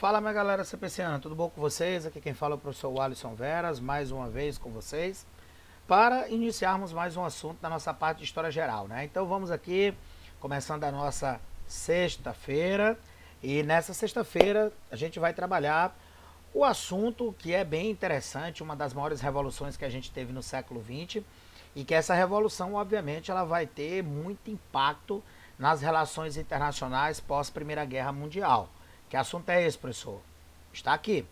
Fala, minha galera CPCana, tudo bom com vocês? Aqui quem fala é o professor Alisson Veras, mais uma vez com vocês, para iniciarmos mais um assunto da nossa parte de História Geral, né? Então vamos aqui, começando a nossa sexta-feira, e nessa sexta-feira a gente vai trabalhar o assunto que é bem interessante, uma das maiores revoluções que a gente teve no século XX, e que essa revolução, obviamente, ela vai ter muito impacto nas relações internacionais pós Primeira Guerra Mundial. Que assunto é esse, professor? Está aqui.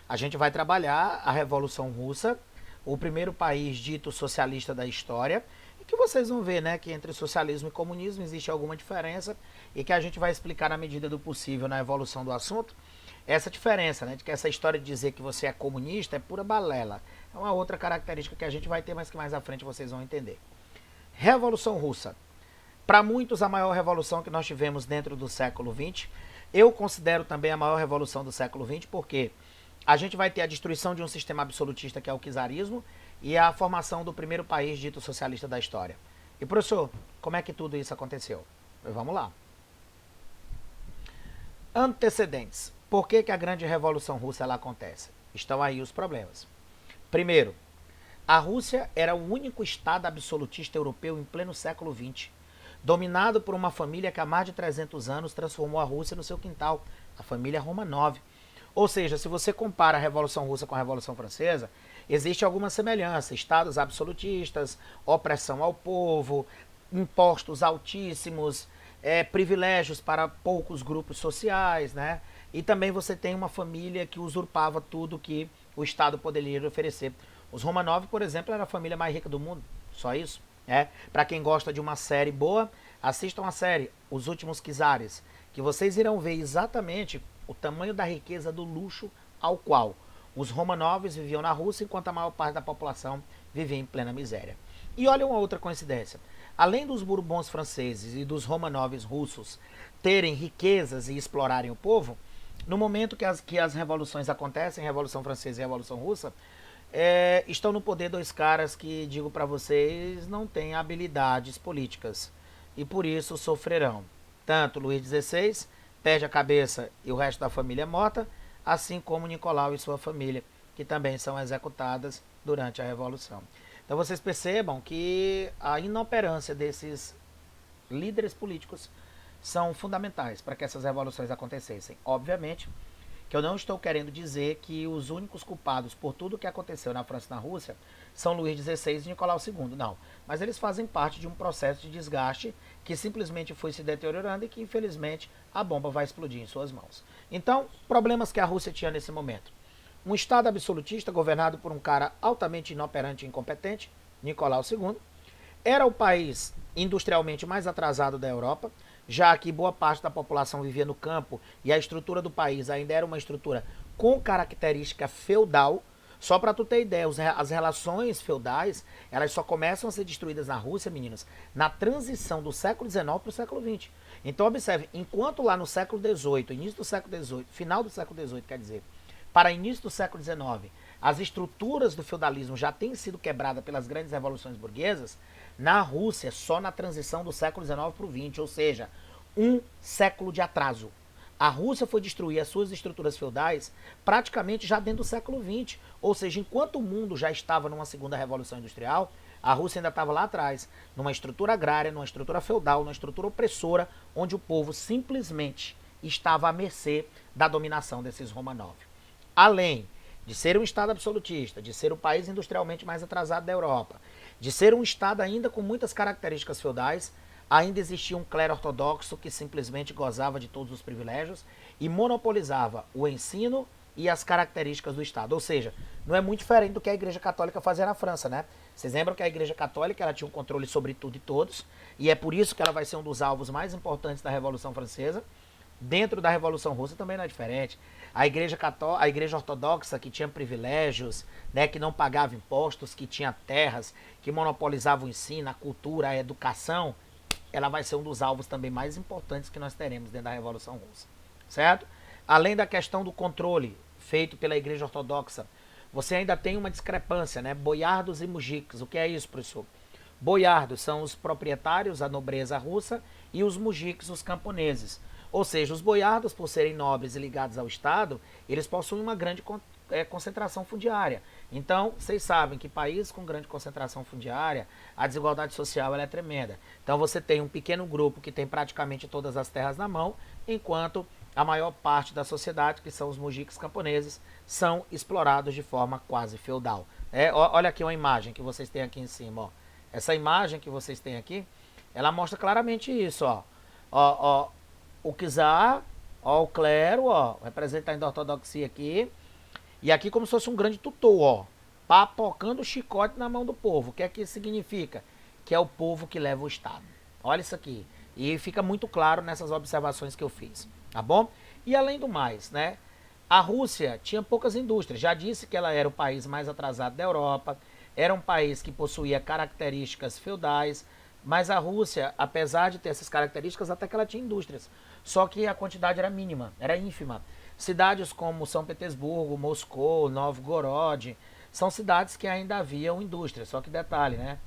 A gente vai trabalhar a Revolução Russa, o primeiro país dito socialista da história, e que vocês vão ver, né, que entre socialismo e comunismo existe alguma diferença e que a gente vai explicar na medida do possível na evolução do assunto. Essa diferença, né, de que essa história de dizer que você é comunista é pura balela. É uma outra característica que a gente vai ter, mas que mais à frente vocês vão entender. Revolução Russa. Para muitos, a maior revolução que nós tivemos dentro do século XX. Eu considero também a maior revolução do século XX, porque a gente vai ter a destruição de um sistema absolutista que é o czarismo e a formação do primeiro país dito socialista da história. E professor, como é que tudo isso aconteceu? Vamos lá. Antecedentes. Por que a grande revolução russa ela acontece? Estão aí os problemas. Primeiro, a Rússia era o único estado absolutista europeu em pleno século XX, dominado por uma família que há mais de 300 anos transformou a Rússia no seu quintal, a família Romanov. Ou seja, se você compara a Revolução Russa com a Revolução Francesa, existe alguma semelhança. Estados absolutistas, opressão ao povo, impostos altíssimos, privilégios para poucos grupos sociais, né? E também você tem uma família que usurpava tudo que o Estado poderia oferecer. Os Romanov, por exemplo, era a família mais rica do mundo, só isso. Para quem gosta de uma série boa, assistam a série Os Últimos Czares, que vocês irão ver exatamente o tamanho da riqueza do luxo ao qual os Romanovs viviam na Rússia, enquanto a maior parte da população vivia em plena miséria. E olha uma outra coincidência. Além dos Bourbons franceses e dos Romanovs russos terem riquezas e explorarem o povo, no momento que as revoluções acontecem, Revolução Francesa e Revolução Russa, estão no poder dois caras que, digo para vocês, não têm habilidades políticas e por isso sofrerão. Tanto Luís XVI perde a cabeça e o resto da família é morta, assim como Nicolau e sua família, que também são executadas durante a Revolução. Então vocês percebam que a inoperância desses líderes políticos são fundamentais para que essas revoluções acontecessem. Obviamente que eu não estou querendo dizer que os únicos culpados por tudo o que aconteceu na França e na Rússia são Luís XVI e Nicolau II, não. Mas eles fazem parte de um processo de desgaste que simplesmente foi se deteriorando e que, infelizmente, a bomba vai explodir em suas mãos. Então, problemas que a Rússia tinha nesse momento. Um Estado absolutista governado por um cara altamente inoperante e incompetente, Nicolau II, era o país industrialmente mais atrasado da Europa, já que boa parte da população vivia no campo e a estrutura do país ainda era uma estrutura com característica feudal. Só para tu ter ideia, as relações feudais, elas só começam a ser destruídas na Rússia, meninos, na transição do século XIX para o século XX. Então observe, enquanto lá no século XVIII, início do século XVIII, final do século XVIII, quer dizer, para início do século XIX, as estruturas do feudalismo já têm sido quebradas pelas grandes revoluções burguesas, na Rússia, só na transição do século XIX para o XX, ou seja, um século de atraso. A Rússia foi destruir as suas estruturas feudais praticamente já dentro do século XX, ou seja, enquanto o mundo já estava numa segunda revolução industrial, a Rússia ainda estava lá atrás, numa estrutura agrária, numa estrutura feudal, numa estrutura opressora, onde o povo simplesmente estava à mercê da dominação desses Romanov. Além de ser um Estado absolutista, de ser o país industrialmente mais atrasado da Europa, de ser um Estado ainda com muitas características feudais, ainda existia um clero ortodoxo que simplesmente gozava de todos os privilégios e monopolizava o ensino e as características do Estado. Ou seja, não é muito diferente do que a Igreja Católica fazia na França, né? Vocês lembram que a Igreja Católica ela tinha um controle sobre tudo e todos, e é por isso que ela vai ser um dos alvos mais importantes da Revolução Francesa. Dentro da Revolução Russa também não é diferente. A igreja ortodoxa, que tinha privilégios, né, que não pagava impostos, que tinha terras, que monopolizava o ensino, a cultura, a educação, ela vai ser um dos alvos também mais importantes que nós teremos dentro da Revolução Russa. Certo? Além da questão do controle feito pela Igreja Ortodoxa, você ainda tem uma discrepância, né? Boiardos e mujiks. O que é isso, professor? Boiardos são os proprietários, a nobreza russa, e os mujiks, os camponeses. Ou seja, os boiardos, por serem nobres e ligados ao Estado, eles possuem uma grande concentração fundiária. Então, vocês sabem que países com grande concentração fundiária, a desigualdade social ela é tremenda. Então, você tem um pequeno grupo que tem praticamente todas as terras na mão, enquanto a maior parte da sociedade, que são os mujiques camponeses, são explorados de forma quase feudal. Olha aqui uma imagem que vocês têm aqui em cima. Ó. Essa imagem que vocês têm aqui, ela mostra claramente isso. Ó, o czar, ó, o clero, ó, representando a ortodoxia aqui. E aqui como se fosse um grande tutor, ó, papocando o chicote na mão do povo. O que é que isso significa? Que é o povo que leva o Estado. Olha isso aqui. E fica muito claro nessas observações que eu fiz, tá bom? E além do mais, né, a Rússia tinha poucas indústrias. Já disse que ela era o país mais atrasado da Europa, era um país que possuía características feudais, mas a Rússia, apesar de ter essas características, até que ela tinha indústrias. Só que a quantidade era mínima, era ínfima. Cidades como São Petersburgo, Moscou, Novgorod, são cidades que ainda haviam indústrias. Só que detalhe, né?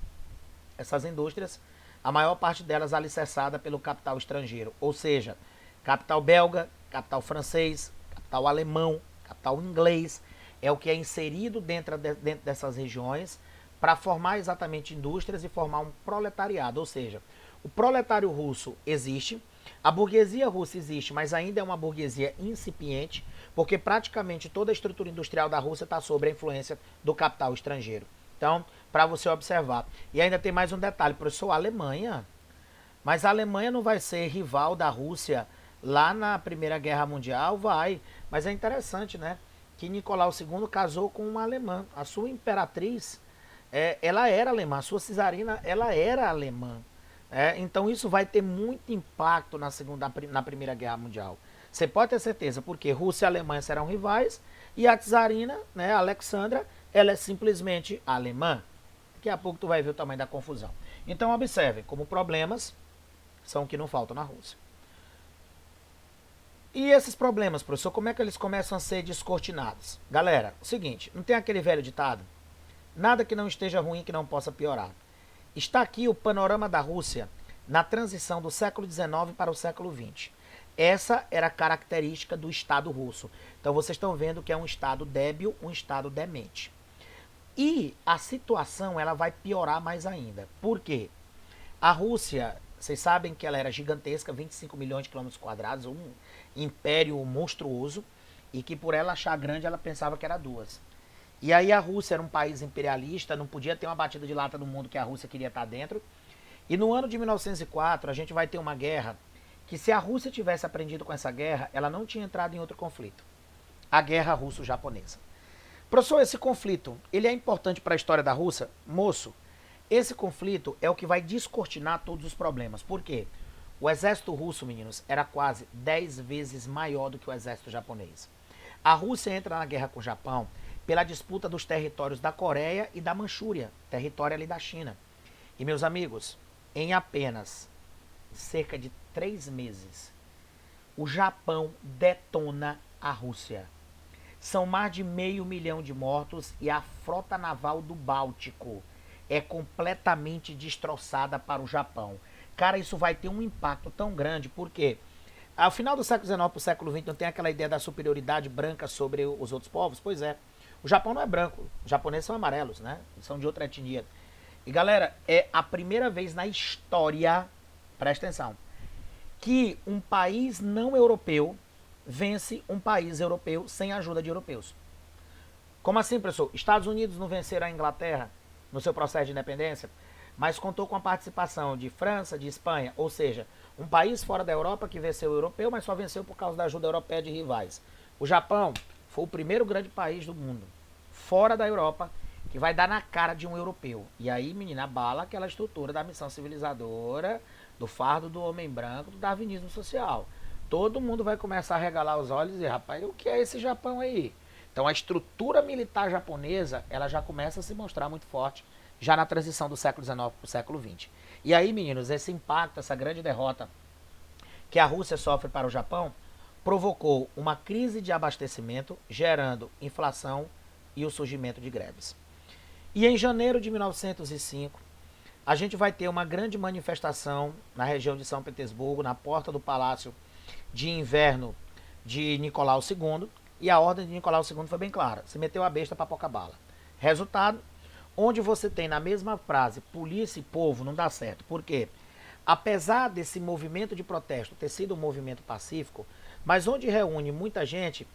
Essas indústrias, a maior parte delas alicerçada pelo capital estrangeiro. Ou seja, capital belga, capital francês, capital alemão, capital inglês. É o que é inserido dentro dessas regiões para formar exatamente indústrias e formar um proletariado. Ou seja, o proletário russo existe, a burguesia russa existe, mas ainda é uma burguesia incipiente, porque praticamente toda a estrutura industrial da Rússia está sob a influência do capital estrangeiro. Então, para você observar. E ainda tem mais um detalhe, professor, a Alemanha. Mas a Alemanha não vai ser rival da Rússia lá na Primeira Guerra Mundial? Vai. Mas é interessante, né? Que Nicolau II casou com uma alemã. A sua imperatriz, ela era alemã. A sua czarina, ela era alemã. Então isso vai ter muito impacto na Primeira Guerra Mundial. Você pode ter certeza, porque Rússia e Alemanha serão rivais e a czarina, né, a Alexandra, ela é simplesmente alemã. Daqui a pouco tu vai ver o tamanho da confusão. Então observe como problemas são o que não faltam na Rússia. E esses problemas, professor, como é que eles começam a ser descortinados? Galera, o seguinte, não tem aquele velho ditado? Nada que não esteja ruim que não possa piorar. Está aqui o panorama da Rússia na transição do século XIX para o século XX. Essa era a característica do Estado russo. Então vocês estão vendo que é um Estado débil, um Estado demente. E a situação ela vai piorar mais ainda. Por quê? A Rússia, vocês sabem que ela era gigantesca, 25 milhões de quilômetros quadrados, um império monstruoso, e que por ela achar grande ela pensava que era duas. E aí a Rússia era um país imperialista, não podia ter uma batida de lata no mundo que a Rússia queria estar dentro. E no ano de 1904 a gente vai ter uma guerra que, se a Rússia tivesse aprendido com essa guerra, ela não tinha entrado em outro conflito. A Guerra Russo-Japonesa. Professor, esse conflito, ele é importante para a história da Rússia? Moço, esse conflito é o que vai descortinar todos os problemas. Por quê? O exército russo, meninos, era quase 10 vezes maior do que o exército japonês. A Rússia entra na guerra com o Japão pela disputa dos territórios da Coreia e da Manchúria, território ali da China. E, meus amigos, em apenas cerca de 3 meses, o Japão detona a Rússia. São mais de 500 mil de mortos e a frota naval do Báltico é completamente destroçada para o Japão. Cara, isso vai ter um impacto tão grande, porque ao final do século XIX para o século XX não tem aquela ideia da superioridade branca sobre os outros povos? Pois é. O Japão não é branco, os japoneses são amarelos, né? São de outra etnia. E galera, é a primeira vez na história, presta atenção, que um país não europeu vence um país europeu sem a ajuda de europeus. Como assim, professor? Estados Unidos não venceram a Inglaterra no seu processo de independência, mas contou com a participação de França, de Espanha, ou seja, um país fora da Europa que venceu o europeu, mas só venceu por causa da ajuda europeia de rivais. O Japão foi o primeiro grande país do mundo, fora da Europa, que vai dar na cara de um europeu. E aí, menina, abala aquela estrutura da missão civilizadora, do fardo do homem branco, do darwinismo social. Todo mundo vai começar a regalar os olhos e, rapaz, o que é esse Japão aí? Então a estrutura militar japonesa, ela já começa a se mostrar muito forte, já na transição do século XIX para o século XX. E aí, meninos, esse impacto, essa grande derrota que a Rússia sofre para o Japão, provocou uma crise de abastecimento, gerando inflação e o surgimento de greves. E em janeiro de 1905, a gente vai ter uma grande manifestação na região de São Petersburgo, na porta do Palácio de inverno de Nicolau II, e a ordem de Nicolau II foi bem clara: se meteu a besta para pouca bala. Resultado, onde você tem na mesma frase polícia e povo, não dá certo. Por quê? Apesar desse movimento de protesto ter sido um movimento pacífico, mas onde reúne muita gente,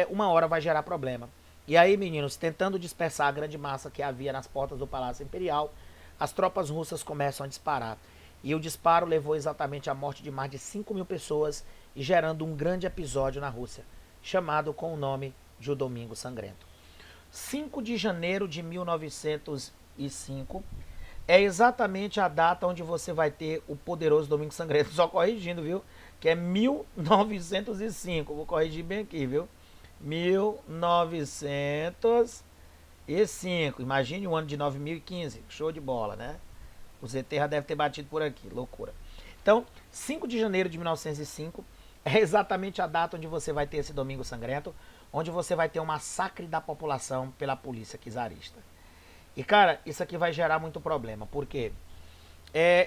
uma hora vai gerar problema. E aí, meninos, tentando dispersar a grande massa que havia nas portas do Palácio Imperial, as tropas russas começam a disparar. E o disparo levou exatamente à morte de mais de 5.000 pessoas e gerando um grande episódio na Rússia, chamado com o nome de o Domingo Sangrento. 5 de janeiro de 1905 é exatamente a data onde você vai ter o poderoso Domingo Sangrento. Só corrigindo, viu? Que é 1905. Vou corrigir bem aqui, viu? 1905. Imagine o ano de 9015. Show de bola, né? O ZT já deve ter batido por aqui. Loucura. Então, 5 de janeiro de 1905 é exatamente a data onde você vai ter esse Domingo Sangrento, onde você vai ter um massacre da população pela polícia czarista. E, cara, isso aqui vai gerar muito problema, porque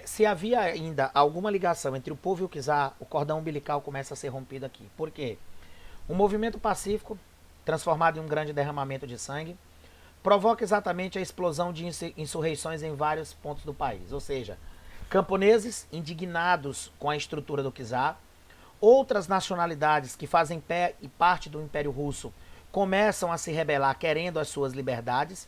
se havia ainda alguma ligação entre o povo e o czar, o cordão umbilical começa a ser rompido aqui. Por quê? Um movimento pacífico, transformado em um grande derramamento de sangue, provoca exatamente a explosão de insurreições em vários pontos do país. Ou seja, camponeses indignados com a estrutura do czar, outras nacionalidades que fazem parte do Império Russo começam a se rebelar querendo as suas liberdades,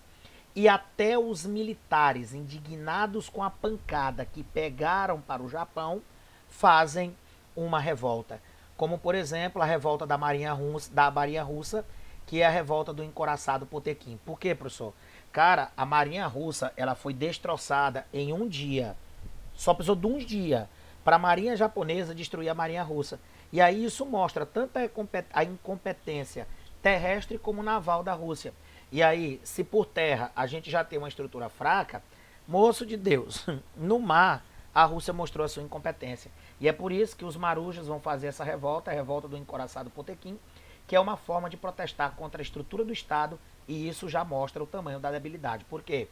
e até os militares indignados com a pancada que pegaram para o Japão fazem uma revolta. Como, por exemplo, a revolta da Marinha Russa, que é a revolta do encouraçado Potemkin. Por quê, professor? Cara, a Marinha Russa ela foi destroçada em um dia. Só precisou de uns dias para a Marinha Japonesa destruir a Marinha Russa. E aí isso mostra tanto a incompetência terrestre como naval da Rússia. E aí, se por terra a gente já tem uma estrutura fraca, moço de Deus, no mar a Rússia mostrou a sua incompetência. E é por isso que os marujas vão fazer essa revolta, a revolta do encouraçado Potemkin, que é uma forma de protestar contra a estrutura do Estado, e isso já mostra o tamanho da debilidade. Por quê?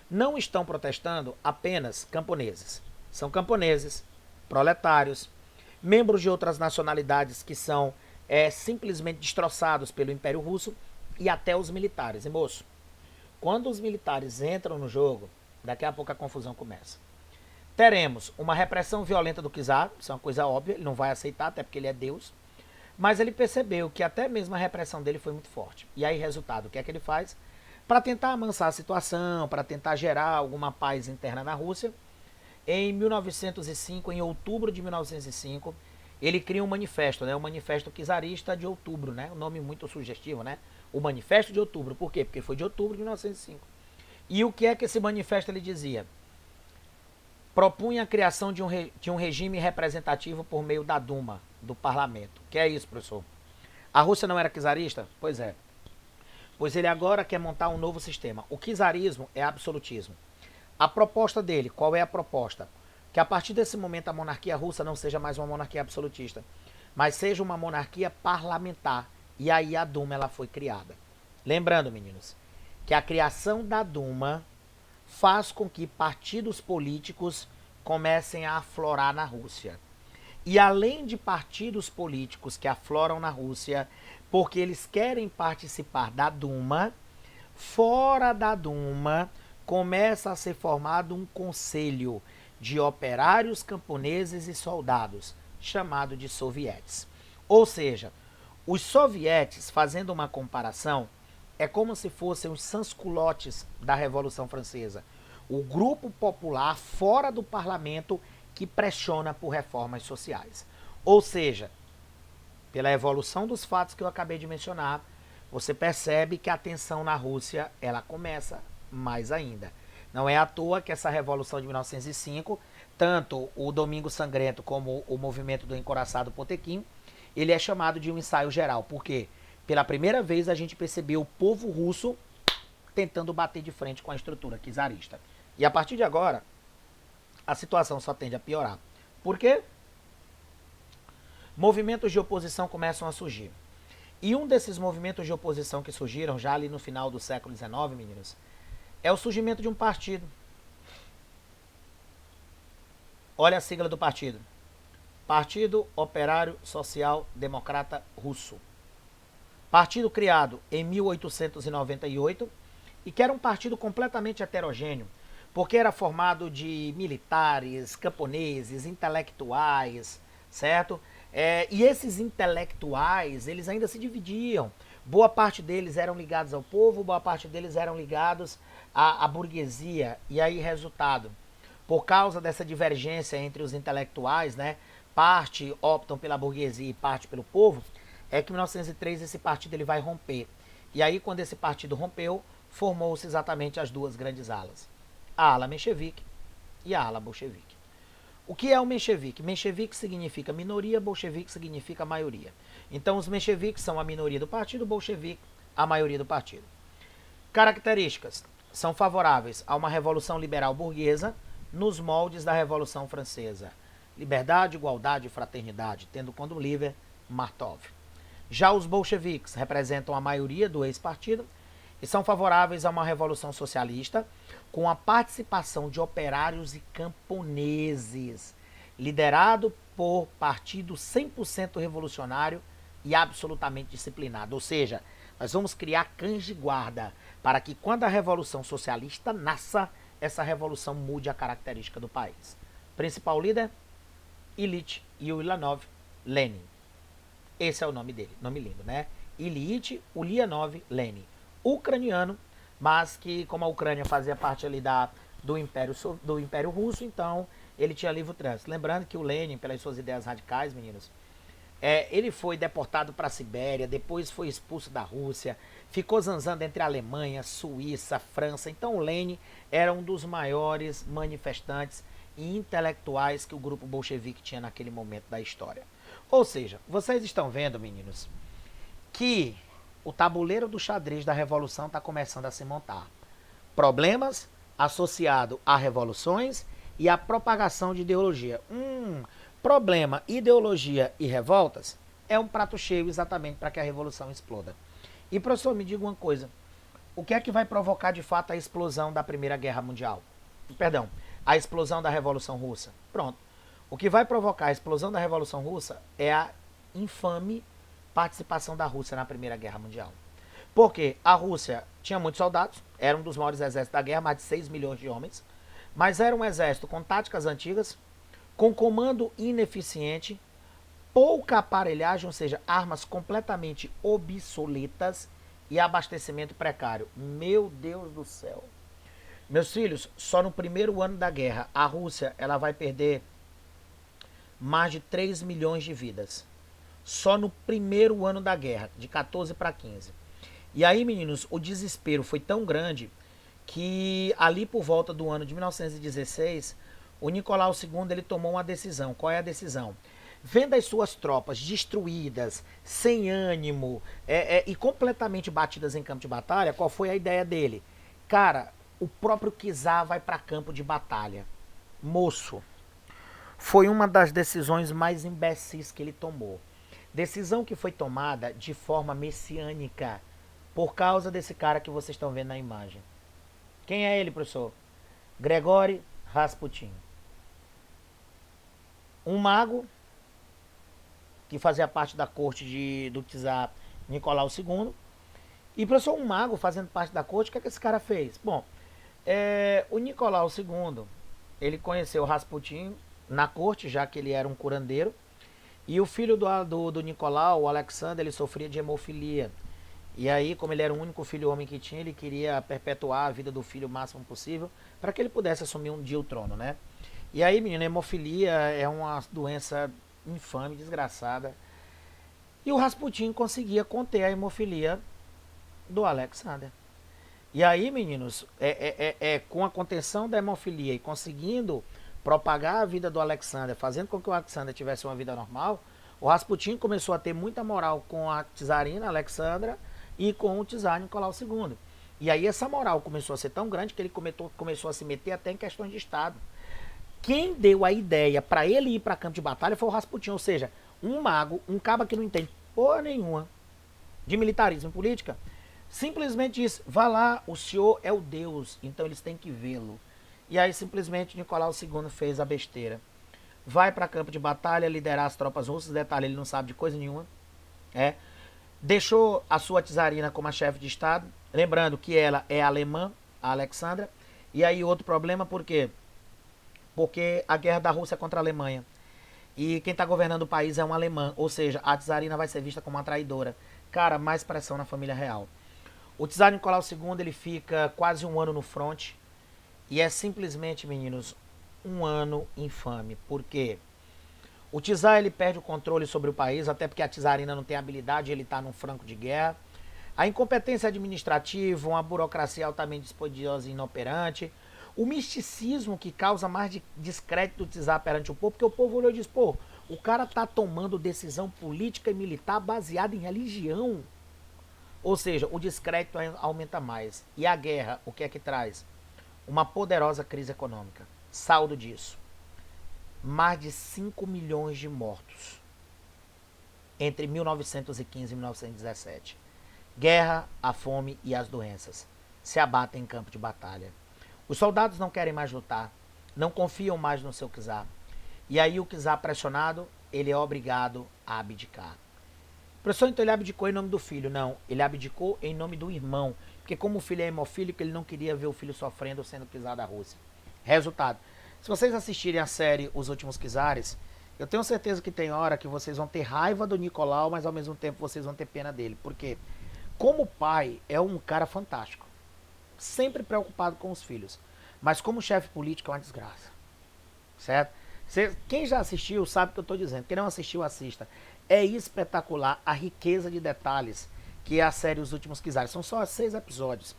Não estão protestando apenas camponeses. São camponeses, proletários, membros de outras nacionalidades que são simplesmente destroçados pelo Império Russo, e até os militares. E, moço, quando os militares entram no jogo, daqui a pouco a confusão começa. Teremos uma repressão violenta do czar, isso é uma coisa óbvia, ele não vai aceitar, até porque ele é Deus, mas ele percebeu que até mesmo a repressão dele foi muito forte. E aí, resultado, o que é que ele faz? Para tentar amansar a situação, para tentar gerar alguma paz interna na Rússia, em 1905, em outubro de 1905, ele cria um manifesto, né? O Manifesto Czarista de Outubro, né? Um nome muito sugestivo, né? O Manifesto de Outubro. Por quê? Porque foi de outubro de 1905. E o que é que esse manifesto ele dizia? Propunha a criação de um regime representativo por meio da Duma, do parlamento. Que é isso, professor? A Rússia não era czarista? Pois é. Pois ele agora quer montar um novo sistema. O czarismo é absolutismo. A proposta dele, qual é a proposta? Que a partir desse momento a monarquia russa não seja mais uma monarquia absolutista, mas seja uma monarquia parlamentar. E aí a Duma ela foi criada. Lembrando, meninos, que a criação da Duma faz com que partidos políticos comecem a aflorar na Rússia. E além de partidos políticos que afloram na Rússia, porque eles querem participar da Duma, fora da Duma começa a ser formado um conselho de operários, camponeses e soldados, chamado de sovietes. Ou seja, os sovietes, fazendo uma comparação, é como se fossem os sans-culottes da Revolução Francesa. O grupo popular fora do parlamento que pressiona por reformas sociais. Ou seja, pela evolução dos fatos que eu acabei de mencionar, você percebe que a tensão na Rússia ela começa mais ainda. Não é à toa que essa Revolução de 1905, tanto o Domingo Sangrento como o movimento do encouraçado Potemkin, ele é chamado de um ensaio geral. Por quê? Pela primeira vez a gente percebeu o povo russo tentando bater de frente com a estrutura czarista. E a partir de agora, a situação só tende a piorar. Por quê? Movimentos de oposição começam a surgir. E um desses movimentos de oposição que surgiram já ali no final do século XIX, meninos, é o surgimento de um partido. Olha a sigla do partido. Partido Operário Social Democrata Russo. Partido criado em 1898 e que era um partido completamente heterogêneo, porque era formado de militares, camponeses, intelectuais, certo? E esses intelectuais, eles ainda se dividiam. Boa parte deles eram ligados ao povo, boa parte deles eram ligados à burguesia. E aí, resultado, por causa dessa divergência entre os intelectuais, né, parte optam pela burguesia e parte pelo povo, é que em 1903 esse partido ele vai romper. E aí, quando esse partido rompeu, formou-se exatamente as duas grandes alas. A ala menchevique e a ala bolchevique. O que é o menchevique? Menchevique significa minoria, bolchevique significa maioria. Então, os mencheviques são a minoria do partido, bolchevique a maioria do partido. Características. São favoráveis a uma revolução liberal burguesa nos moldes da Revolução Francesa. Liberdade, igualdade e fraternidade, tendo como líder Martov. Já os bolcheviques representam a maioria do ex-partido e são favoráveis a uma revolução socialista com a participação de operários e camponeses, liderado por partido 100% revolucionário e absolutamente disciplinado. Ou seja, nós vamos criar cães de guarda para que quando a revolução socialista nasça, essa revolução mude a característica do país. Principal líder, Ilyich Ulyanov Lenin. Esse é o nome dele, nome lindo, né? Ilyich Ulyanov Lenin. Ucraniano, mas que como a Ucrânia fazia parte ali do Império Russo, então ele tinha livre trânsito. Lembrando que o Lenin, pelas suas ideias radicais, meninos, ele foi deportado para a Sibéria, depois foi expulso da Rússia, ficou zanzando entre a Alemanha, Suíça, França. Então o Lenin era um dos maiores manifestantes e intelectuais que o grupo bolchevique tinha naquele momento da história. Ou seja, vocês estão vendo, meninos, que o tabuleiro do xadrez da revolução está começando a se montar. Problemas associados a revoluções e a propagação de ideologia. Problema, ideologia e revoltas é um prato cheio exatamente para que a revolução exploda. E, professor, me diga uma coisa. O que é que vai provocar de fato a explosão da Primeira Guerra Mundial? Perdão, a explosão da Revolução Russa. Pronto. O que vai provocar a explosão da Revolução Russa é a infame participação da Rússia na Primeira Guerra Mundial. Porque a Rússia tinha muitos soldados, era um dos maiores exércitos da guerra, mais de 6 milhões de homens, mas era um exército com táticas antigas, com comando ineficiente, pouca aparelhagem, ou seja, armas completamente obsoletas e abastecimento precário. Meu Deus do céu. Meus filhos, só no primeiro ano da guerra, a Rússia ela vai perder mais de 3 milhões de vidas. Só no primeiro ano da guerra, de 14 para 15. E aí, meninos, o desespero foi tão grande que ali por volta do ano de 1916, o Nicolau II ele tomou uma decisão. Qual é a decisão? Vendo as suas tropas destruídas, sem ânimo e completamente batidas em campo de batalha, qual foi a ideia dele? Cara, o próprio czar vai para campo de batalha. Moço, foi uma das decisões mais imbecis que ele tomou. Decisão que foi tomada de forma messiânica por causa desse cara que vocês estão vendo na imagem. Quem é ele, professor? Grigori Rasputin. Um mago que fazia parte da corte do czar Nicolau II. E, professor, um mago fazendo parte da corte, o que é que esse cara fez? Bom, o Nicolau II, ele conheceu Rasputin na corte, já que ele era um curandeiro. E o filho do Nicolau, o Alexander, ele sofria de hemofilia. E aí, como ele era o único filho homem que tinha, ele queria perpetuar a vida do filho o máximo possível para que ele pudesse assumir um dia o trono, né? E aí, menino, hemofilia é uma doença infame, desgraçada. E o Rasputin conseguia conter a hemofilia do Alexander. E aí, meninos, com a contenção da hemofilia e conseguindo propagar a vida do Alexander, fazendo com que o Alexander tivesse uma vida normal, o Rasputin começou a ter muita moral com a czarina Alexandra e com o czar Nicolau II. E aí essa moral começou a ser tão grande que ele começou a se meter até em questões de Estado. Quem deu a ideia para ele ir para campo de batalha foi o Rasputin, ou seja, um mago, um caba que não entende porra nenhuma de militarismo e política, simplesmente disse, vá lá, o senhor é o Deus, então eles têm que vê-lo. E aí simplesmente Nicolau II fez a besteira. vai para campo de batalha liderar as tropas russas, detalhe, ele não sabe de coisa nenhuma, é. Deixou a sua czarina como a chefe de Estado, lembrando que ela é alemã, a Alexandra, e aí outro problema, por quê? Porque a guerra da Rússia contra a Alemanha, e quem está governando o país é um alemão, ou seja, a czarina vai ser vista como uma traidora. Cara, mais pressão na família real. O czar Nicolau II, ele fica quase um ano no fronte, e é simplesmente, meninos, um ano infame, porque o czar ele perde o controle sobre o país, até porque a czarina não tem habilidade, ele está num franco de guerra. A incompetência administrativa, uma burocracia altamente dispendiosa e inoperante, o misticismo que causa mais descrédito do czar perante o povo, porque o povo olhou e diz, pô, o cara tá tomando decisão política e militar baseada em religião. Ou seja, o descrédito aumenta mais. E a guerra, o que é que traz? Uma poderosa crise econômica. Saldo disso, mais de 5 milhões de mortos entre 1915 e 1917. Guerra, a fome e as doenças se abatem em campo de batalha. Os soldados não querem mais lutar, não confiam mais no seu czar. E aí o czar pressionado, ele é obrigado a abdicar. Professor, então ele abdicou em nome do filho? Não, ele abdicou em nome do irmão. Porque como o filho é hemofílico, ele não queria ver o filho sofrendo sendo czar da Rússia. Resultado, se vocês assistirem a série Os Últimos Czares, eu tenho certeza que tem hora que vocês vão ter raiva do Nicolau, mas ao mesmo tempo vocês vão ter pena dele. Por quê? Como pai, é um cara fantástico. Sempre preocupado com os filhos. Mas como chefe político é uma desgraça. Certo? Quem já assistiu sabe o que eu estou dizendo. Quem não assistiu, assista. É espetacular a riqueza de detalhes que é a série Os Últimos Czares. São só 6 episódios.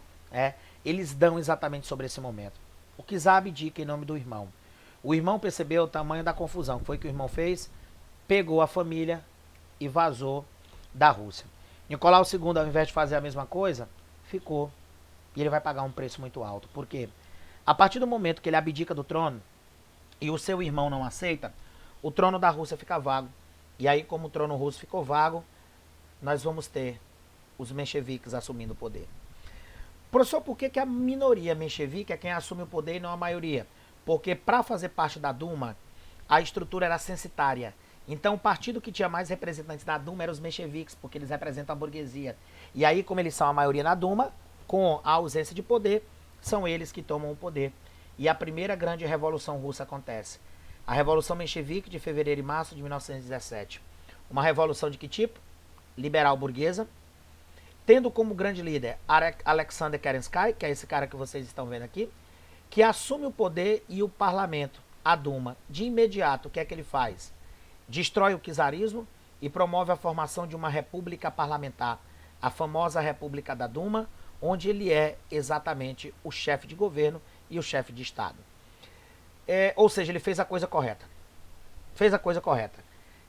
Eles dão exatamente sobre esse momento. O czar abdica em nome do irmão. O irmão percebeu o tamanho da confusão. Foi o que o irmão fez? Pegou a família e vazou da Rússia. Nicolau II, ao invés de fazer a mesma coisa, ficou. E ele vai pagar um preço muito alto. Por quê? A partir do momento que ele abdica do trono e o seu irmão não aceita, o trono da Rússia fica vago. E aí, como o trono russo ficou vago, nós vamos ter os mencheviques assumindo o poder. Professor, por que a minoria menchevique é quem assume o poder e não a maioria? Porque para fazer parte da Duma, a estrutura era censitária. Então o partido que tinha mais representantes na Duma eram os mencheviques, porque eles representam a burguesia. E aí, como eles são a maioria na Duma, com a ausência de poder, são eles que tomam o poder. E a primeira grande revolução russa acontece. A Revolução Menchevique de fevereiro e março de 1917. Uma revolução de que tipo? Liberal burguesa, tendo como grande líder Alexander Kerensky, que é esse cara que vocês estão vendo aqui, que assume o poder e o parlamento, a Duma. De imediato, o que é que ele faz? Destrói o czarismo e promove a formação de uma república parlamentar, a famosa República da Duma, onde ele é exatamente o chefe de governo e o chefe de Estado. Ou seja, ele fez a coisa correta. Fez a coisa correta.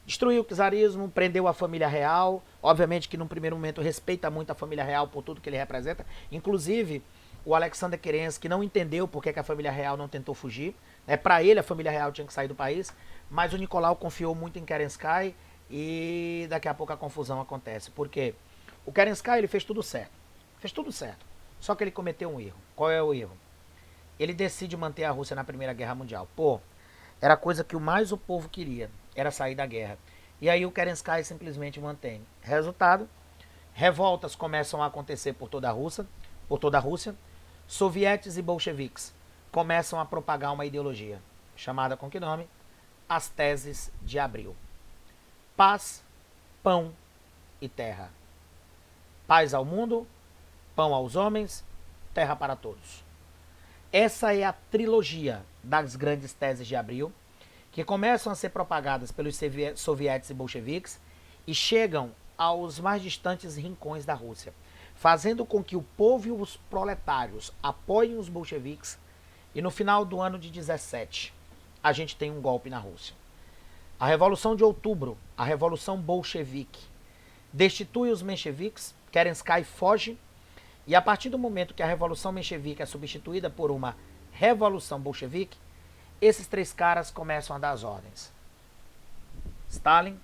Destruiu o czarismo, prendeu a família real. Obviamente que num primeiro momento respeita muito a família real por tudo que ele representa. Inclusive, o Alexander Kerensky não entendeu por que a família real não tentou fugir. Para ele, a família real tinha que sair do país. Mas o Nicolau confiou muito em Kerensky e daqui a pouco a confusão acontece. Por quê? O Kerensky ele fez tudo certo. Fez tudo certo. Só que ele cometeu um erro. Qual é o erro? Ele decide manter a Rússia na Primeira Guerra Mundial. Pô, era a coisa que mais o povo queria, era sair da guerra. E aí o Kerensky simplesmente mantém. Resultado, revoltas começam a acontecer por toda a Rússia. Sovietes e bolcheviques começam a propagar uma ideologia, chamada com que nome? As Teses de Abril. Paz, pão e terra. Paz ao mundo, pão aos homens, terra para todos. Essa é a trilogia das grandes teses de Abril, que começam a ser propagadas pelos sovietes e bolcheviques e chegam aos mais distantes rincões da Rússia, fazendo com que o povo e os proletários apoiem os bolcheviques e no final do ano de 17 a gente tem um golpe na Rússia. A Revolução de Outubro, a Revolução Bolchevique, destitui os mencheviques, Kerensky foge. E a partir do momento que a Revolução Menchevique é substituída por uma Revolução Bolchevique, esses 3 caras começam a dar as ordens. Stalin,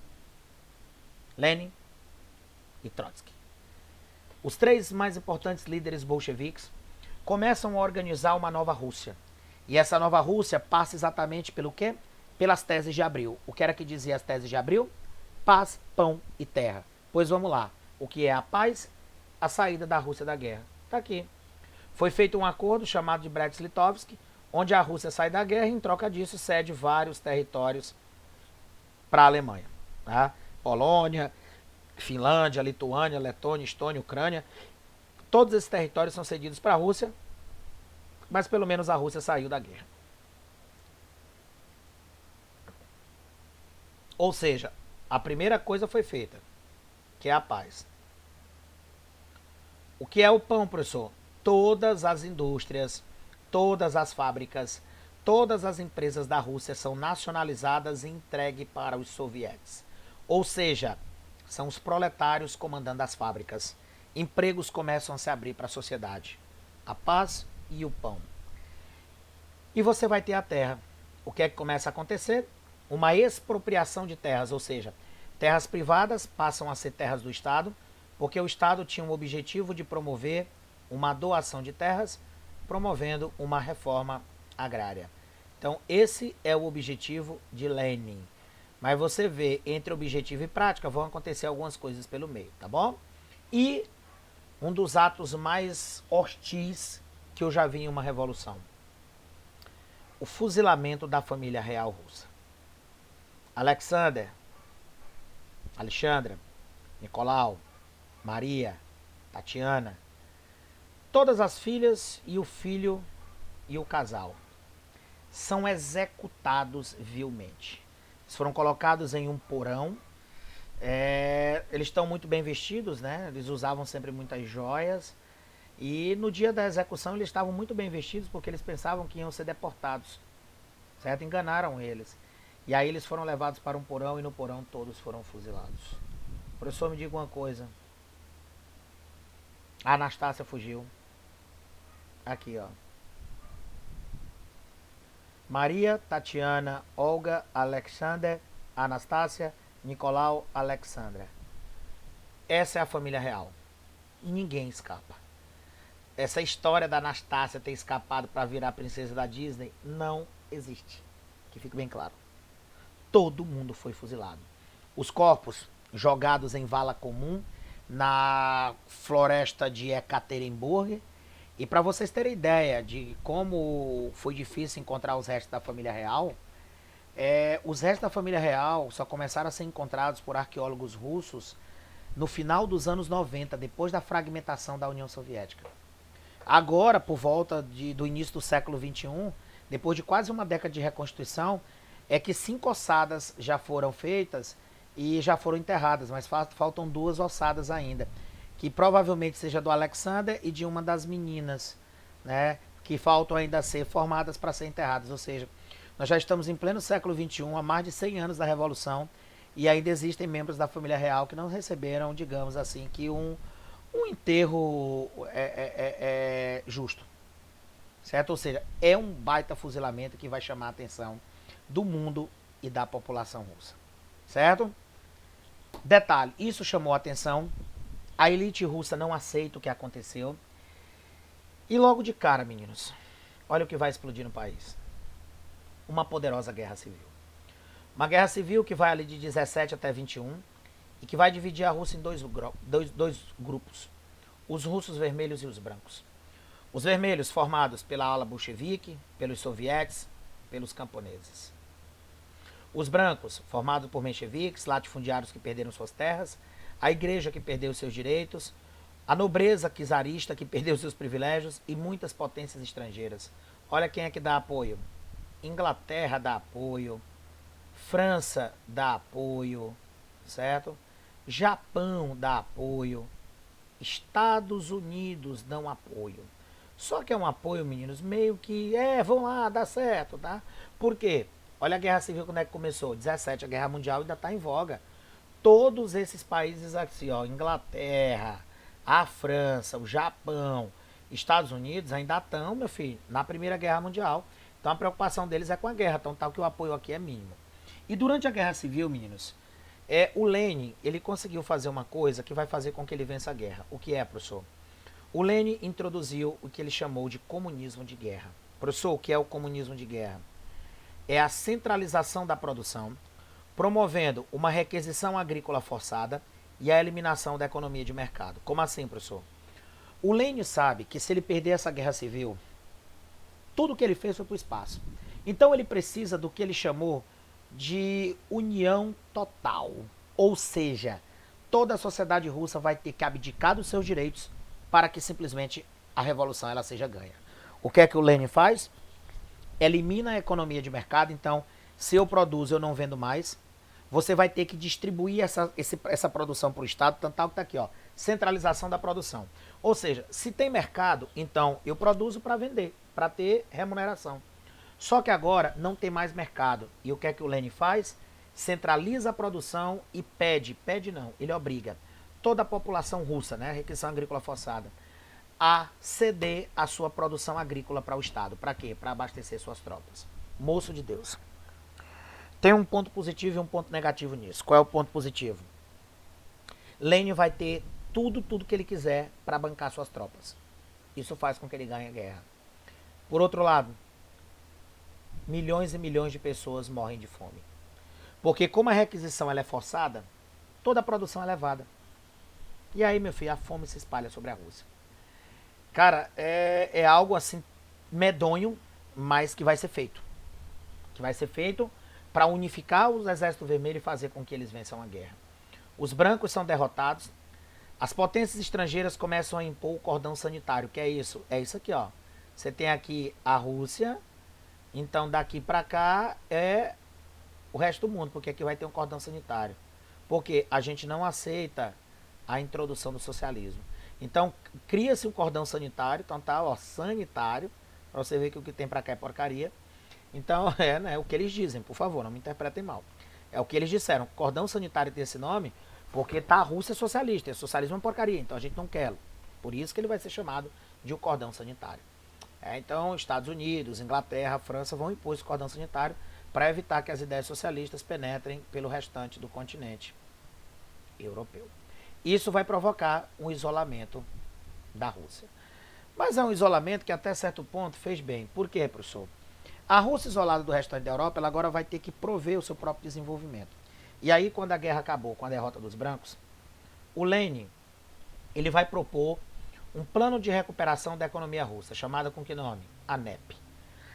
Lenin e Trotsky. Os 3 mais importantes líderes bolcheviques começam a organizar uma nova Rússia. E essa nova Rússia passa exatamente pelo quê? pelas teses de Abril. O que era que dizia as teses de Abril? Paz, pão e terra. Pois vamos lá. O que é a paz? A saída da Rússia da guerra. Está aqui. Foi feito um acordo chamado de Brest-Litovsk, onde a Rússia sai da guerra e, em troca disso, cede vários territórios para a Alemanha. Tá? Polônia, Finlândia, Lituânia, Letônia, Estônia, Ucrânia. Todos esses territórios são cedidos para a Rússia, mas pelo menos a Rússia saiu da guerra. Ou seja, a primeira coisa foi feita, que é a paz. O que é o pão, professor? Todas as indústrias, todas as fábricas, todas as empresas da Rússia são nacionalizadas e entregues para os sovietes. Ou seja, são os proletários comandando as fábricas. Empregos começam a se abrir para a sociedade. A paz e o pão. E você vai ter a terra. O que é que começa a acontecer? Uma expropriação de terras, ou seja, terras privadas passam a ser terras do Estado, porque o Estado tinha um objetivo de promover uma doação de terras, promovendo uma reforma agrária. Então, esse é o objetivo de Lenin. Mas você vê, entre objetivo e prática, vão acontecer algumas coisas pelo meio, tá bom? E um dos atos mais hostis que eu já vi em uma revolução. O fuzilamento da família real russa. Alexandra, Nicolau, Maria, Tatiana, todas as filhas e o filho e o casal são executados vilmente. Eles foram colocados em um porão. Eles estão muito bem vestidos, né? Eles usavam sempre muitas joias. E no dia da execução eles estavam muito bem vestidos porque eles pensavam que iam ser deportados. Certo? Enganaram eles. E aí eles foram levados para um porão e no porão todos foram fuzilados. Professor, me diga uma coisa. A Anastácia fugiu. Aqui, ó. Maria, Tatiana, Olga, Alexander, Anastácia, Nicolau, Alexandra. Essa é a família real. E ninguém escapa. Essa história da Anastácia ter escapado para virar princesa da Disney não existe. Que fique bem claro. Todo mundo foi fuzilado. Os corpos jogados em vala comum na floresta de Ekaterimburg. E para vocês terem ideia de como foi difícil encontrar os restos da família real, os restos da família real só começaram a ser encontrados por arqueólogos russos no final dos anos 90, depois da fragmentação da União Soviética. Agora, por volta do início do século XXI, depois de quase uma década de reconstituição, é que 5 ossadas já foram feitas e já foram enterradas, mas faltam 2 ossadas ainda, que provavelmente seja do Alexander e de uma das meninas, né, que faltam ainda a ser formadas para ser enterradas. Ou seja, nós já estamos em pleno século XXI, há mais de 100 anos da Revolução, e ainda existem membros da família real que não receberam, digamos assim, que um enterro justo. Certo? Ou seja, é um baita fuzilamento que vai chamar a atenção do mundo e da população russa. Certo? Detalhe, isso chamou a atenção. A elite russa não aceita o que aconteceu. E logo de cara, meninos, olha o que vai explodir no país. Uma poderosa guerra civil. Uma guerra civil que vai ali de 17 até 21 e que vai dividir a Rússia em dois grupos. Os russos vermelhos e os brancos. Os vermelhos formados pela ala bolchevique, pelos sovietes, pelos camponeses. Os brancos formados por mencheviques, latifundiários que perderam suas terras, a igreja que perdeu seus direitos, a nobreza czarista que perdeu seus privilégios e muitas potências estrangeiras. Olha quem é que dá apoio. Inglaterra dá apoio, França dá apoio, certo? Japão dá apoio, Estados Unidos dão apoio. Só que é um apoio, meninos, meio que, vão lá, dá certo, tá? Por quê? Olha a Guerra Civil, quando é que começou? 17, a Guerra Mundial ainda está em voga. Todos esses países aqui, ó, Inglaterra, a França, o Japão, Estados Unidos, ainda estão, meu filho, na Primeira Guerra Mundial. Então a preocupação deles é com a guerra, então tal que o apoio aqui é mínimo. E durante a Guerra Civil, meninos, o Lenin, ele conseguiu fazer uma coisa que vai fazer com que ele vença a guerra. O que é, professor? O Lenin introduziu o que ele chamou de comunismo de guerra. Professor, o que é o comunismo de guerra? é a centralização da produção, promovendo uma requisição agrícola forçada e a eliminação da economia de mercado. Como assim, professor? O Lenin sabe que se ele perder essa guerra civil, tudo que ele fez foi para o espaço. Então ele precisa do que ele chamou de união total. Ou seja, toda a sociedade russa vai ter que abdicar dos seus direitos para que simplesmente a revolução ela seja ganha. O que é que o Lenin faz? Elimina a economia de mercado. Então, se eu produzo, eu não vendo mais. Você vai ter que distribuir essa produção para o Estado, tanto que está aqui, ó, centralização da produção. Ou seja, se tem mercado, então eu produzo para vender, para ter remuneração. Só que agora não tem mais mercado. E o que é que o Lenin faz? Centraliza a produção e pede não, ele obriga toda a população russa, né, requisição agrícola forçada, a ceder a sua produção agrícola para o Estado. Para quê? Para abastecer suas tropas. Moço de Deus. Tem um ponto positivo e um ponto negativo nisso. Qual é o ponto positivo? Lenin vai ter tudo que ele quiser para bancar suas tropas. Isso faz com que ele ganhe a guerra. Por outro lado, milhões e milhões de pessoas morrem de fome. Porque como a requisição ela é forçada, toda a produção é levada. E aí, meu filho, a fome se espalha sobre a Rússia. Cara, é algo assim medonho, mas que vai ser feito. Que vai ser feito para unificar os exércitos vermelhos e fazer com que eles vençam a guerra. Os brancos são derrotados, as potências estrangeiras começam a impor o cordão sanitário. Que é isso? É isso aqui, ó. Você tem aqui a Rússia, então daqui para cá é o resto do mundo, porque aqui vai ter um cordão sanitário. Porque a gente não aceita a introdução do socialismo. Então cria-se um cordão sanitário, então tá, ó, sanitário, para você ver que o que tem para cá é porcaria. Então, né, o que eles dizem, por favor, não me interpretem mal. É o que eles disseram. Cordão sanitário tem esse nome porque tá, a Rússia é socialista. E socialismo é uma porcaria, então a gente não quer. Por isso que ele vai ser chamado de o cordão sanitário. Então, Estados Unidos, Inglaterra, França vão impor esse cordão sanitário para evitar que as ideias socialistas penetrem pelo restante do continente europeu. Isso vai provocar um isolamento da Rússia. Mas é um isolamento que até certo ponto fez bem. Por quê, professor? A Rússia isolada do restante da Europa, ela agora vai ter que prover o seu próprio desenvolvimento. E aí, quando a guerra acabou, com a derrota dos brancos, o Lenin, ele vai propor um plano de recuperação da economia russa, chamada com que nome? ANEP.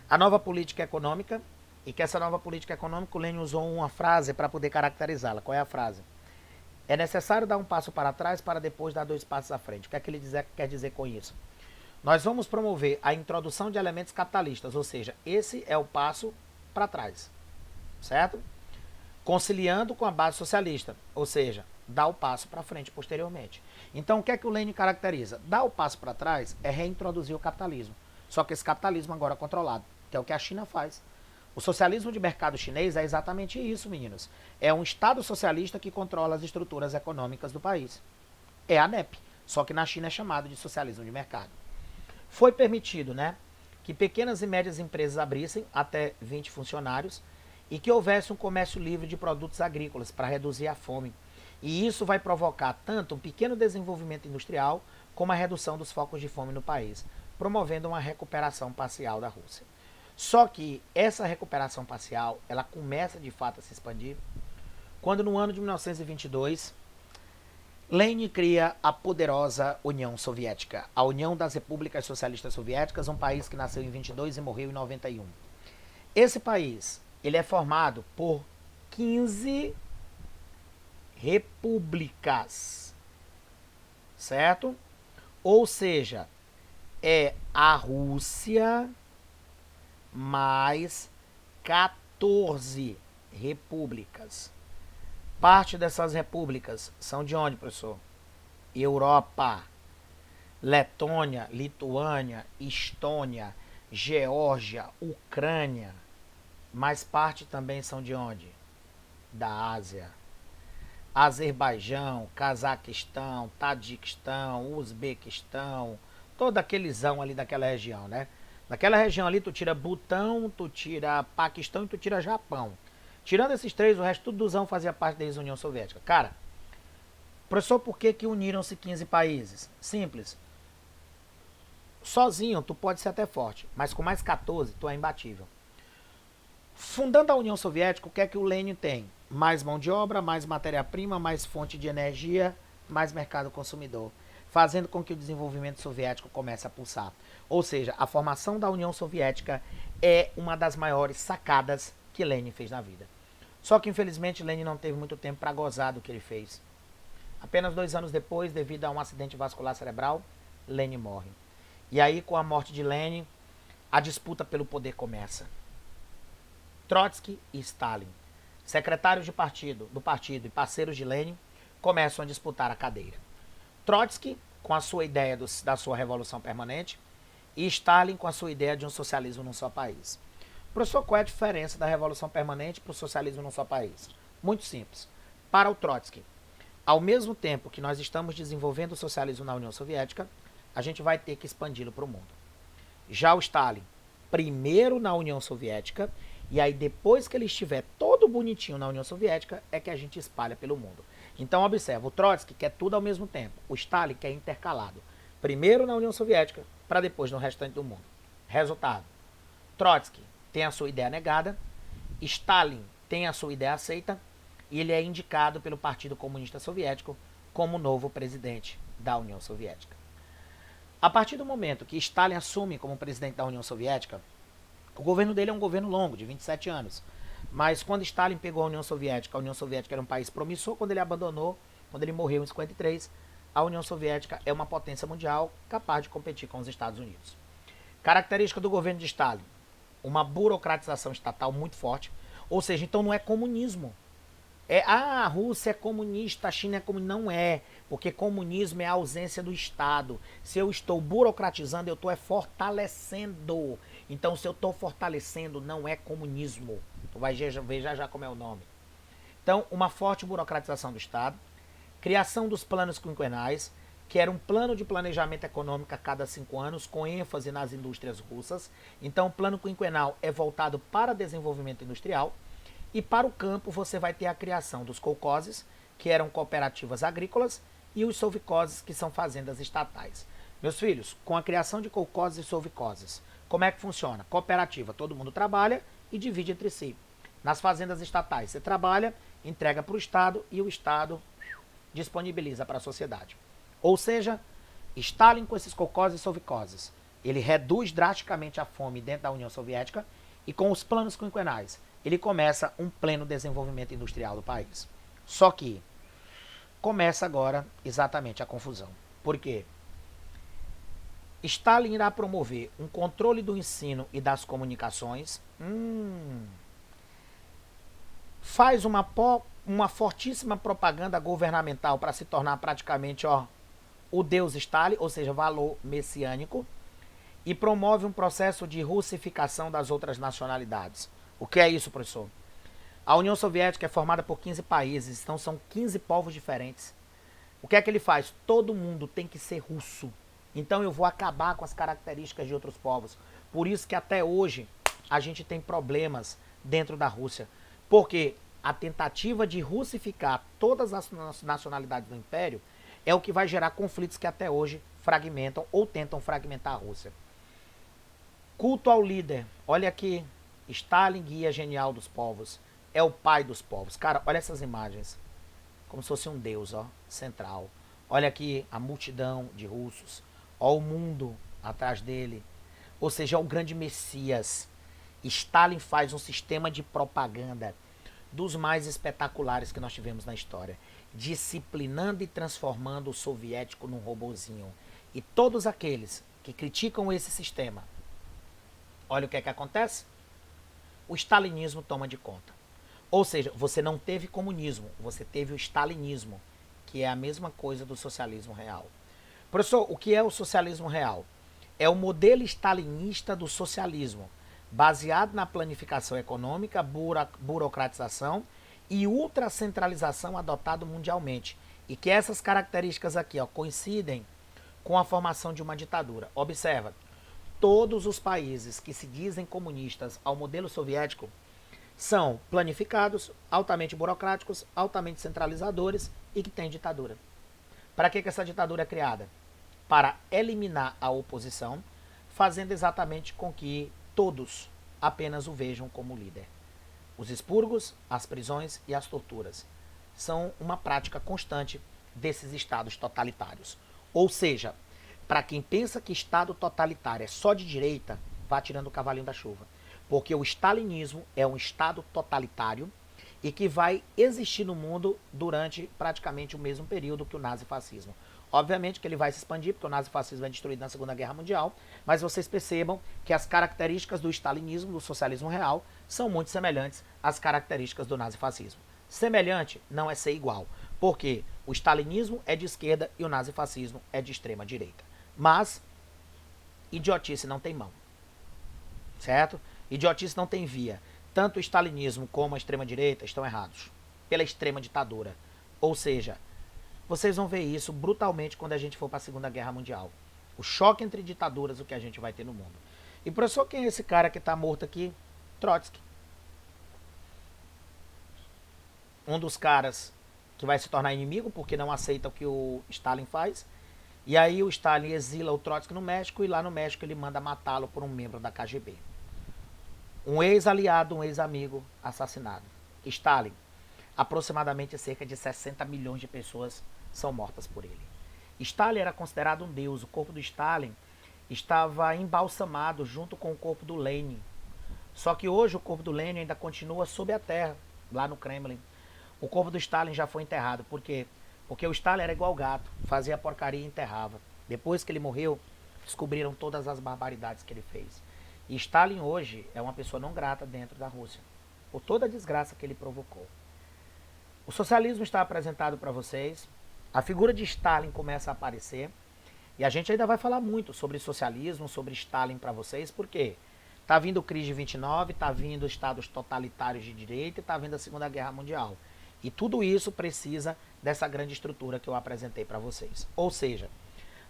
A nova política econômica, e que essa nova política econômica, o Lenin usou uma frase para poder caracterizá-la. Qual é a frase? É necessário dar um passo para trás para depois dar 2 passos à frente. O que é que ele quer dizer com isso? Nós vamos promover a introdução de elementos capitalistas, ou seja, esse é o passo para trás, certo? Conciliando com a base socialista, ou seja, dá o passo para frente posteriormente. Então, o que é que o Lenin caracteriza? Dar o passo para trás é reintroduzir o capitalismo, só que esse capitalismo agora é controlado, que é o que a China faz. O socialismo de mercado chinês é exatamente isso, meninos. É um Estado socialista que controla as estruturas econômicas do país. É a ANEP, só que na China é chamado de socialismo de mercado. Foi permitido, né, que pequenas e médias empresas abrissem até 20 funcionários e que houvesse um comércio livre de produtos agrícolas para reduzir a fome. E isso vai provocar tanto um pequeno desenvolvimento industrial como a redução dos focos de fome no país, promovendo uma recuperação parcial da Rússia. Só que essa recuperação parcial, ela começa de fato a se expandir quando no ano de 1922 Lenin cria a poderosa União Soviética, a União das Repúblicas Socialistas Soviéticas, um país que nasceu em 22 e morreu em 91. Esse país, ele é formado por 15 repúblicas, certo? Ou seja, é a Rússia mais 14 repúblicas. Parte dessas repúblicas são de onde, professor? Europa, Letônia, Lituânia, Estônia, Geórgia, Ucrânia. Mas parte também são de onde? Da Ásia. Azerbaijão, Cazaquistão, Tadiquistão, Uzbequistão, todo aquelezão ali daquela região, né? Naquela região ali tu tira Butão, tu tira Paquistão e tu tira Japão. Tirando esses 3, o resto tudo duzão fazia parte da União Soviética. Cara, professor, por que uniram-se 15 países? Simples. Sozinho tu pode ser até forte, mas com mais 14 tu é imbatível. Fundando a União Soviética, o que é que o Lenin tem? Mais mão de obra, mais matéria-prima, mais fonte de energia, mais mercado consumidor, fazendo com que o desenvolvimento soviético comece a pulsar. Ou seja, a formação da União Soviética é uma das maiores sacadas que Lenin fez na vida. Só que, infelizmente, Lenin não teve muito tempo para gozar do que ele fez. Apenas 2 anos depois, devido a um acidente vascular cerebral, Lenin morre. E aí, com a morte de Lenin, a disputa pelo poder começa. Trotsky e Stalin, secretários do partido e parceiros de Lenin, começam a disputar a cadeira. Trotsky, com a sua ideia da sua revolução permanente, e Stalin, com a sua ideia de um socialismo num só país. Professor, qual é a diferença da revolução permanente para o socialismo num só país? Muito simples. Para o Trotsky, ao mesmo tempo que nós estamos desenvolvendo o socialismo na União Soviética, a gente vai ter que expandi-lo para o mundo. Já o Stalin, primeiro na União Soviética, e aí depois que ele estiver todo bonitinho na União Soviética, é que a gente espalha pelo mundo. Então observa, o Trotsky quer tudo ao mesmo tempo, o Stalin quer intercalado. Primeiro na União Soviética, para depois no restante do mundo. Resultado, Trotsky tem a sua ideia negada, Stalin tem a sua ideia aceita, e ele é indicado pelo Partido Comunista Soviético como novo presidente da União Soviética. A partir do momento que Stalin assume como presidente da União Soviética, o governo dele é um governo longo, de 27 anos. Mas quando Stalin pegou a União Soviética era um país promissor. Quando ele abandonou, quando ele morreu em 53, a União Soviética é uma potência mundial capaz de competir com os Estados Unidos. Característica do governo de Stalin, uma burocratização estatal muito forte. Ou seja, então não é comunismo. A Rússia é comunista, a China é comunista. Não é, porque comunismo é a ausência do Estado. Se eu estou burocratizando, eu estou fortalecendo. Então, se eu estou fortalecendo, não é comunismo. Tu vai ver já como é o nome. Então, uma forte burocratização do Estado, criação dos planos quinquenais, que era um plano de planejamento econômico a cada 5 anos, com ênfase nas indústrias russas. Então, o plano quinquenal é voltado para desenvolvimento industrial. E para o campo você vai ter a criação dos kolkhozes, que eram cooperativas agrícolas, e os sovkhozes, que são fazendas estatais. Meus filhos, com a criação de kolkhozes e sovkhozes, como é que funciona? Cooperativa, todo mundo trabalha e divide entre si. Nas fazendas estatais, você trabalha, entrega para o Estado e o Estado disponibiliza para a sociedade. Ou seja, Stalin com esses kolkhozes e sovkhozes, ele reduz drasticamente a fome dentro da União Soviética e com os planos quinquenais, ele começa um pleno desenvolvimento industrial do país. Só que começa agora exatamente a confusão. Por quê? Stalin irá promover um controle do ensino e das comunicações. Faz uma fortíssima propaganda governamental para se tornar praticamente o Deus Stalin, ou seja, valor messiânico. E promove um processo de russificação das outras nacionalidades. O que é isso, professor? A União Soviética é formada por 15 países, então são 15 povos diferentes. O que é que ele faz? Todo mundo tem que ser russo. Então eu vou acabar com as características de outros povos. Por isso que até hoje a gente tem problemas dentro da Rússia. Porque a tentativa de russificar todas as nacionalidades do Império é o que vai gerar conflitos que até hoje fragmentam ou tentam fragmentar a Rússia. Culto ao líder. Olha aqui. Stalin, guia genial dos povos. É o pai dos povos. Cara, olha essas imagens. Como se fosse um deus, central. Olha aqui a multidão de russos. Olha o mundo atrás dele. Ou seja, é o grande Messias. Stalin faz um sistema de propaganda dos mais espetaculares que nós tivemos na história. Disciplinando e transformando o soviético num robozinho. E todos aqueles que criticam esse sistema, olha o que é que acontece? O stalinismo toma de conta. Ou seja, você não teve comunismo, você teve o stalinismo, que é a mesma coisa do socialismo real. Professor, o que é o socialismo real? É o modelo stalinista do socialismo, baseado na planificação econômica, burocratização e ultracentralização adotado mundialmente. E que essas características aqui coincidem com a formação de uma ditadura. Observa, todos os países que se dizem comunistas ao modelo soviético são planificados, altamente burocráticos, altamente centralizadores e que têm ditadura. Para que essa ditadura é criada? Para eliminar a oposição, fazendo exatamente com que todos apenas o vejam como líder. Os expurgos, as prisões e as torturas são uma prática constante desses estados totalitários. Ou seja, para quem pensa que estado totalitário é só de direita, vá tirando o cavalinho da chuva. Porque o stalinismo é um estado totalitário e que vai existir no mundo durante praticamente o mesmo período que o nazifascismo. Obviamente que ele vai se expandir, porque o nazifascismo é destruído na Segunda Guerra Mundial, mas vocês percebam que as características do stalinismo, do socialismo real, são muito semelhantes às características do nazifascismo. Semelhante não é ser igual, porque o stalinismo é de esquerda e o nazifascismo é de extrema direita. Mas idiotice não tem mão, certo? Idiotice não tem via. Tanto o stalinismo como a extrema-direita estão errados pela extrema ditadura. Ou seja, vocês vão ver isso brutalmente quando a gente for para a Segunda Guerra Mundial. O choque entre ditaduras, o que a gente vai ter no mundo. E professor, quem é esse cara que está morto aqui? Trotsky. Um dos caras que vai se tornar inimigo porque não aceita o que o Stalin faz. E aí o Stalin exila o Trotsky no México e lá no México ele manda matá-lo por um membro da KGB. Um ex-aliado, um ex-amigo assassinado. Stalin, aproximadamente cerca de 60 milhões de pessoas são mortas por ele. Stalin era considerado um deus. O corpo do Stalin estava embalsamado junto com o corpo do Lenin. Só que hoje o corpo do Lenin ainda continua sob a terra, lá no Kremlin. O corpo do Stalin já foi enterrado. Por quê? Porque o Stalin era igual gato, fazia porcaria e enterrava. Depois que ele morreu, descobriram todas as barbaridades que ele fez. E Stalin hoje é uma pessoa não grata dentro da Rússia, por toda a desgraça que ele provocou. O socialismo está apresentado para vocês, a figura de Stalin começa a aparecer, e a gente ainda vai falar muito sobre socialismo, sobre Stalin para vocês, porque está vindo crise de 29, está vindo estados totalitários de direita e está vindo a Segunda Guerra Mundial. E tudo isso precisa dessa grande estrutura que eu apresentei para vocês. Ou seja,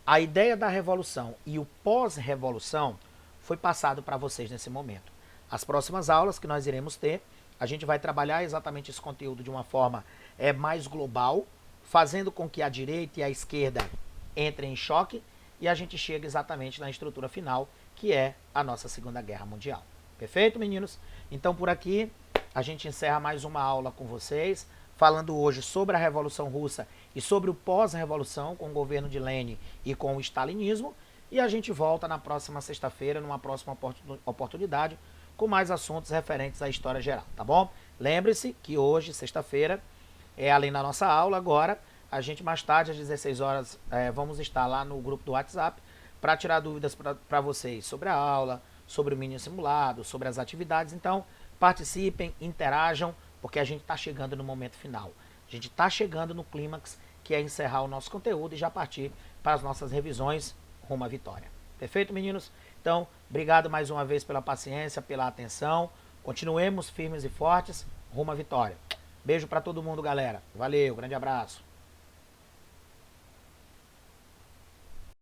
a ideia da revolução e o pós-revolução foi passado para vocês nesse momento. As próximas aulas que nós iremos ter, a gente vai trabalhar exatamente esse conteúdo de uma forma mais global, fazendo com que a direita e a esquerda entrem em choque e a gente chegue exatamente na estrutura final, que é a nossa Segunda Guerra Mundial. Perfeito, meninos? Então, por aqui, a gente encerra mais uma aula com vocês, falando hoje sobre a Revolução Russa e sobre o pós-revolução com o governo de Lenin e com o stalinismo. E a gente volta na próxima sexta-feira, numa próxima oportunidade, com mais assuntos referentes à história geral, tá bom? Lembre-se que hoje, sexta-feira, além da nossa aula, agora, a gente mais tarde, às 16 horas, vamos estar lá no grupo do WhatsApp para tirar dúvidas para vocês sobre a aula, sobre o mini simulado, sobre as atividades. Então, participem, interajam, porque a gente está chegando no momento final. A gente está chegando no clímax, que é encerrar o nosso conteúdo e já partir para as nossas revisões rumo à vitória. Perfeito, meninos? Então, obrigado mais uma vez pela paciência, pela atenção. Continuemos firmes e fortes rumo à vitória. Beijo para todo mundo, galera. Valeu, grande abraço.